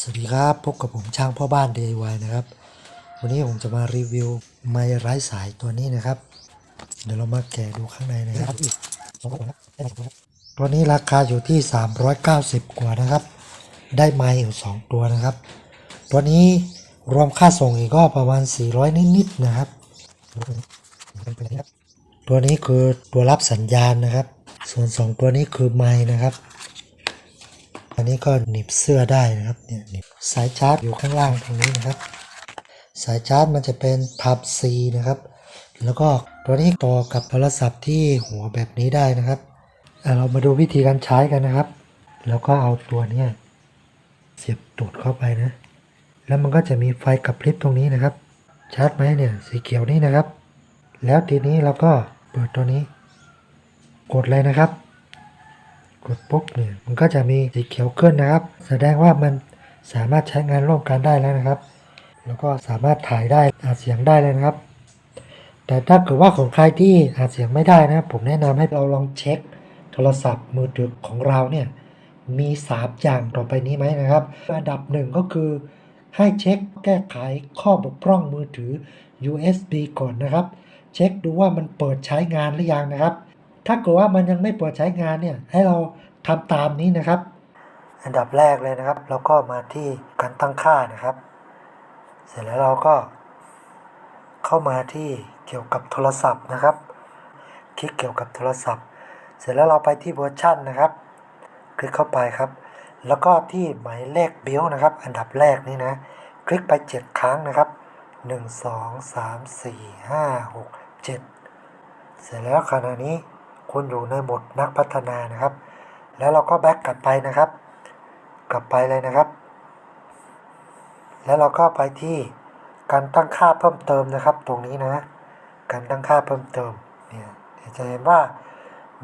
สวัสดีครับพบกับผมช่างพ่อบ้าน DIY นะครับวันนี้ผมจะมารีวิวไม้ไร้สายตัวนี้นะครับเดี๋ยวเรามาแกะดูข้างในนะครับตัวนี้ราคาอยู่ที่390กว่านะครับได้ไม้อยู่2ตัวนะครับตัวนี้รวมค่าส่งอีกก็ประมาณ400นิดๆนะครับตัวนี้คือตัวรับสัญญาณนะครับส่วน2ตัวนี้คือไม้นะครับอันนี้ก็หนีบเสื้อได้นะครับเนี่ยหนีบสายชาร์จอยู่ข้างล่างตรงนี้นะครับสายชาร์จมันจะเป็น Type C นะครับแล้วก็ตัวนี้ต่อกับโทรศัพท์ที่หัวแบบนี้ได้นะครับเรามาดูวิธีการใช้กันนะครับแล้วก็เอาตัวนี้เสียบตูดเข้าไปนะแล้วมันก็จะมีไฟกระพริบตรงนี้นะครับชาร์จไหมเนี่ยสีเขียวนี่นะครับแล้วทีนี้เราก็เปิดตัวนี้กดเลยนะครับกดปุ๊บเนี่ยมันก็จะมีสีเขียวขึ้นนะครับแสดงว่ามันสามารถใช้งานร่วมกันได้แล้วนะครับแล้วก็สามารถถ่ายได้อัดเสียงได้เลยนะครับแต่ถ้าเกิดว่าของใครที่อัดเสียงไม่ได้นะผมแนะนำให้เราลองเช็คโทรศัพท์มือถือของเราเนี่ยมี3อย่างต่อไปนี้ไหมนะครับอันดับ1ก็คือให้เช็คแก้ไขข้อบกพร่องมือถือ USB ก่อนนะครับเช็คดูว่ามันเปิดใช้งานหรือยังนะครับถ้าเกิดว่ามันยังไม่เปิดใช้งานเนี่ยให้เราทำตามนี้นะครับอันดับแรกเลยนะครับเราก็มาที่การตั้งค่านะครับเสร็จแล้วเราก็เข้ามาที่เกี่ยวกับโทรศัพท์นะครับคลิกเกี่ยวกับโทรศัพท์เสร็จแล้วเราไปที่เวอร์ชันนะครับคลิกเข้าไปครับแล้วก็ที่หมายเลขบิลนะครับอันดับแรกนี้นะคลิกไป7ครั้งนะครับ1 2 3 4 5 6 7เสร็จแล้วขณะนี้คุณอยู่ในโหมดนักพัฒนานะครับแล้วเราก็แบ็กกลับไปนะครับกลับไปเลยนะครับแล้วเราก็ไปที่การตั้งค่าเพิ่มเติมนะครับตรงนี้นะการตั้งค่าเพิ่มเติมเนี่ยจะเห็นว่า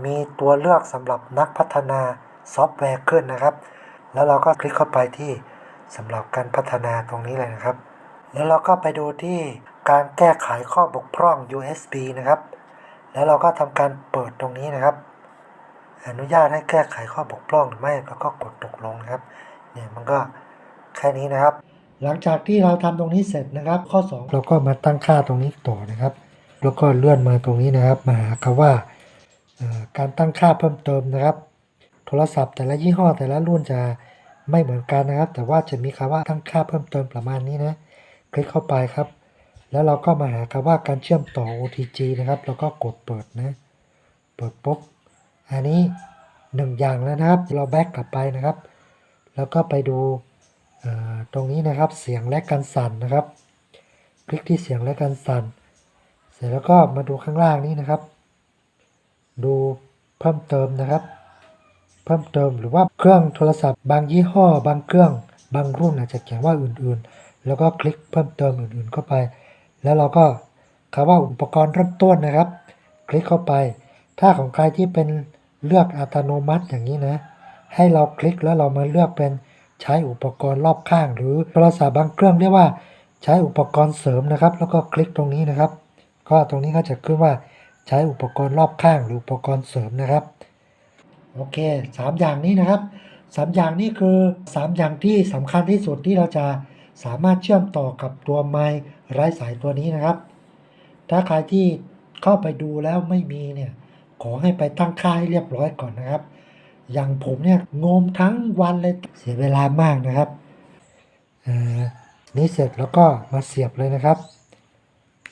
มีตัวเลือกสำหรับนักพัฒนาซอฟต์แวร์ขึ้นนะครับแล้วเราก็คลิกเข้าไปที่สำหรับการพัฒนาตรงนี้เลยนะครับแล้วเราก็ไปดูที่การแก้ไขข้อบกพร่อง USB นะครับแล้วเราก็ทำการเปิดตรงนี้นะครับอนุญาตให้แก้ไขข้อบกพร่องหรือไม่แล้วก็กดตกลงนะครับเนี่ยมันก็แค่นี้นะครับหลังจากที่เราทำตรงนี้เสร็จนะครับข้อ2เราก็มาตั้งค่าตรงนี้ต่อนะครับแล้วก็เลื่อนมาตรงนี้นะครับมาหาคำว่าการตั้งค่าเพิ่มเติมนะครับโทรศัพท์แต่ละยี่ห้อแต่ละรุ่นจะไม่เหมือนกันนะครับแต่ว่าจะมีคำว่าตั้งค่าเพิ่มเติมประมาณนี้นะคลิกเข้าไปครับแล้วเราก็มาหาคำว่าการเชื่อมต่อ OTG นะครับแล้วก็กดเปิดนะเปิดปุ๊บอันนี้1อย่างแล้วนะครับเราแบ็กกลับไปนะครับแล้วก็ไปดูตรงนี้นะครับเสียงและการสั่นนะครับคลิกที่เสียงและการสั่นเสร็จแล้วก็มาดูข้างล่างนี้นะครับดูเพิ่มเติมนะครับเพิ่มเติมหรือว่าเครื่องโทรศัพท์บางยี่ห้อบางเครื่องบางรุ่นอาจจะเขียนว่าอื่นๆแล้วก็คลิกเพิ่มเติมอื่นๆเข้าไปแล้วเราก็คำว่าอุปกรณ์เริ่มต้นนะครับคลิกเข้าไปถ้าของใครที่เป็นเลือกอัตโนมัติอย่างนี้นะให้เราคลิกแล้วเรามาเลือกเป็นใช้อุปกรณ์รอบข้างหรือโทรศัพท์บางเครื่องเรียกว่าใช้อุปกรณ์เสริมนะครับแล้วก็คลิกตรงนี้นะครับก็ตรงนี้ก็จะขึ้นว่าใช้อุปกรณ์รอบข้างหรืออุปกรณ์เสริมนะครับโอเค3อย่างนี้นะครับ3อย่างนี้คือ3อย่างที่สำคัญที่สุดที่เราจะสามารถเชื่อมต่อกับตัวไมค์ไร้สายตัวนี้นะครับถ้าใครที่เข้าไปดูแล้วไม่มีเนี่ยขอให้ไปตั้งค่าให้เรียบร้อยก่อนนะครับอย่างผมเนี่ยงมทั้งวันเลยเสียเวลามากนะครับนี่เสร็จแล้วก็มาเสียบเลยนะครับ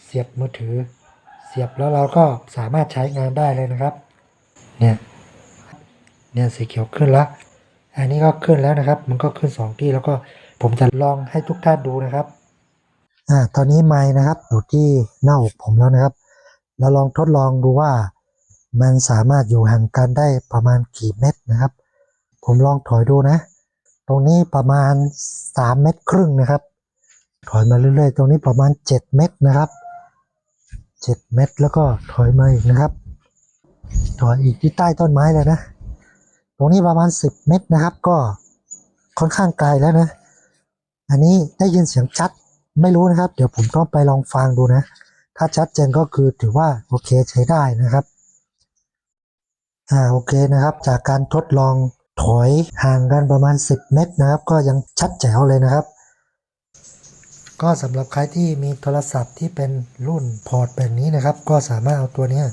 เสียบมือถือเสียบแล้วเราก็สามารถใช้งานได้เลยนะครับเนี่ยสีเขียวขึ้นแล้วอันนี้ก็ขึ้นแล้วนะครับมันก็ขึ้น2ที่แล้วก็ผมจะลองให้ทุกท่านดูนะครับตอนนี้ไมค์นะครับอยู่ที่หน้าอกผมแล้วนะครับเราลองทดลองดูว่ามันสามารถอยู่ห่างกันได้ประมาณกี่เมตรนะครับผมลองถอยดูนะตรงนี้ประมาณ3 เมตรครึ่งนะครับถอยมาเรื่อยๆตรงนี้ประมาณ7 เมตรนะครับ7 เมตรแล้วก็ถอยมาอีกนะครับถอยอีกที่ใต้ต้นไม้เลยนะตรงนี้ประมาณ10 เมตรนะครับก็ค่อนข้างไกลแล้วนะอันนี้ได้ยินเสียงชัดไม่รู้นะครับเดี๋ยวผมต้องไปลองฟังดูนะถ้าชัดเจนก็คือถือว่าโอเคใช้ได้นะครับโอเคนะครับจากการทดลอง ถอยห่างกันประมาณ10 เมตรนะครับก็ยังชัดแจ๋วเลยนะครับก็สำหรับใครที่มีโทรศัพท์ที่เป็นรุ่นพอร์ตแบบนี้นะครับก็สามารถเอาตัวนี้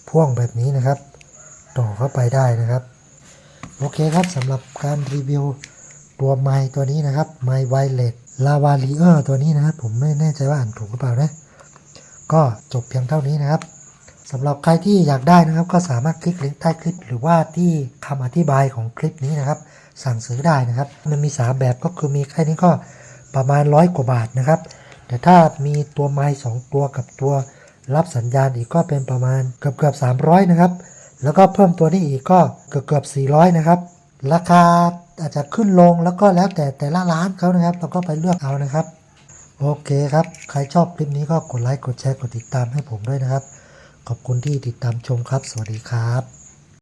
พ่วงแบบนี้นะครับต่อเข้าไปได้นะครับโอเคครับสำหรับการรีวิวตัวไมค์ตัวนี้นะครับไมค์ไวเลสลาวาลีเออร์ตัวนี้นะครับผมไม่แน่ใจว่าอ่านถูกหรือเปล่านะก็จบเพียงเท่านี้นะครับสำหรับใครที่อยากได้นะครับก็สามารถคลิกลิงก์ใต้คลิปหรือว่าที่คำอธิบายของคลิปนี้นะครับสั่งซื้อได้นะครับมันมี3แบบก็คือมีแค่นี้ก็ประมาณ100 กว่าบาทนะครับแต่ถ้ามีตัวไมค์2ตัวกับตัวรับสัญญาณอีกก็เป็นประมาณเกือบ300นะครับแล้วก็เพิ่มตัวนี้อีกก็เกือบ400นะครับราคาอาจจะขึ้นลงแล้วก็แล้วแต่ละร้านเขานะครับเราก็ไปเลือกเอานะครับโอเคครับใครชอบคลิปนี้ก็กดไลค์กดแชร์กดติดตามให้ผมด้วยนะครับขอบคุณที่ติดตามชมครับสวัสดีครับ